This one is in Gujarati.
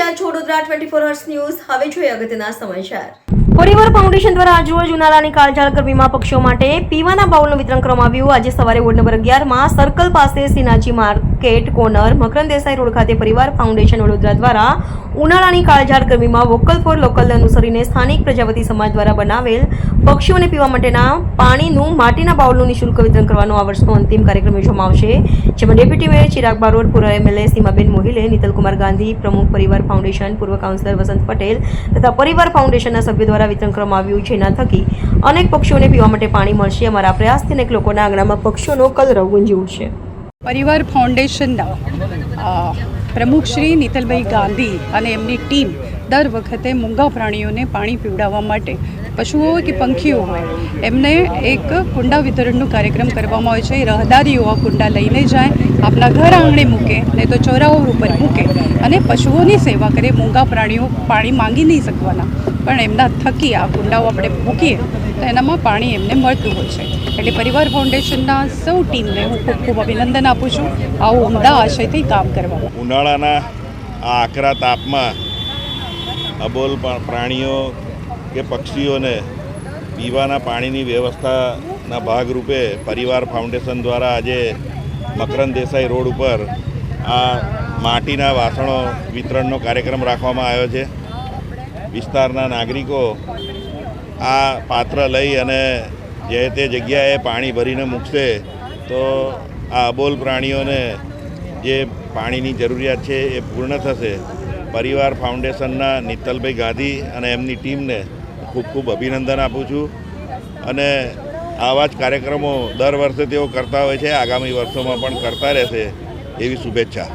રહ્યા છો વડોદરા 24 અવર્સ ન્યૂઝ। હવે જોઈએ અગત્યના સમાચાર। પરિવાર ફાઉન્ડેશન દ્વારા આજરોજ ઉનાળાની કાળઝાળ ગરમીમાં પક્ષીઓ માટે પીવાના બાઉલનું વિતરણ કરવામાં આવ્યું। આજે સવારે વોર્ડ નંબર 11માં સર્કલ પાસે સિનાજી માર્કેટ કોર્નર મકરંદ દેસાઈ રોડ ખાતે પરિવાર ફાઉન્ડેશન વડોદરા દ્વારા ઉનાળાની કાળઝાળ ગરમીમાં વોકલ ફોર લોકલને અનુસરીને સ્થાનિક પ્રજાપતિ સમાજ દ્વારા બનાવેલ પક્ષીઓને પીવા માટેના પાણીનું માટીના બાઉલનું નિઃશુલ્ક વિતરણ કરવાનો આ વર્ષનો અંતિમ કાર્યક્રમ યોજવામાં આવશે, જેમાં ડેપ્યુટી મેયર ચિરાગ બારોટ, પૂર્વ એમએલએ સીમાબેન મોહિલે, નિતલકુમાર ગાંધી, પ્રમુખ પરિવાર ફાઉન્ડેશન, પૂર્વ કાઉન્સિલર વસંત પટેલ તથા પરિવાર ફાઉન્ડેશનના સભ્યો દ્વારા વિતરણ કરવામાં આવ્યું, જેના થકી અનેક પક્ષીઓને પીવા માટે પાણી મળશે। અમારા પ્રયાસથી અનેક લોકોના આંગણામાં પક્ષીઓનો કલરવ ગુંજી ઉઠશે। પરિવાર ફાઉન્ડેશનના પ્રમુખ શ્રી નિતલભાઈ ગાંધી અને એમની ટીમ દર વખતે મૂંગા પ્રાણીઓને પાણી પીવડાવવા માટે, પશુઓ હોય કે પંખીઓ હોય, એમને એક કુંડા વિતરણનો કાર્યક્રમ કરવામાં આવે છે। રહદારીઓ આ કુંડા લઈને જાય, આપના ઘર આંગણે મૂકે, નહીં તો ચોરાઓ ઉપર મૂકે અને પશુઓની સેવા કરે। મૂંગા પ્રાણીઓ પાણી માંગી નહીં શકવાના, પણ એમના થકી આ કુંડાઓ આપણે મૂકીએ તો એનામાં પાણી એમને મળતું હોય છે। એટલે પરિવાર ફાઉન્ડેશનના સૌ ટીમને હું ખૂબ ખૂબ અભિનંદન આપું છું આવું ઉમદા આશયથી કામ કરવા। ઉનાળાના આ આકરા તાપમાં અબોલ પ્રાણીઓ કે પક્ષીઓને પીવાના પાણીની વ્યવસ્થાના ભાગરૂપે પરિવાર ફાઉન્ડેશન દ્વારા આજે મકરંદ દેસાઈ રોડ ઉપર આ માટીના વાસણો વિતરણનો કાર્યક્રમ રાખવામાં આવ્યો છે। વિસ્તારના નાગરિકો આ પાત્ર લઈ અને જે તે જગ્યાએ પાણી ભરીને મૂકશે તો આ અબોલ પ્રાણીઓને જે પાણીની જરૂરિયાત છે એ પૂર્ણ થશે। પરિવાર ફાઉન્ડેશનના નિતલભાઈ ગાંધી અને એમની ટીમને ખૂબ ખૂબ અભિનંદન આપું છું અને આવા જ કાર્યક્રમો દર વર્ષે તેઓ કરતા હોય છે, આગામી વર્ષોમાં પણ કરતા રહેશે એવી શુભેચ્છા।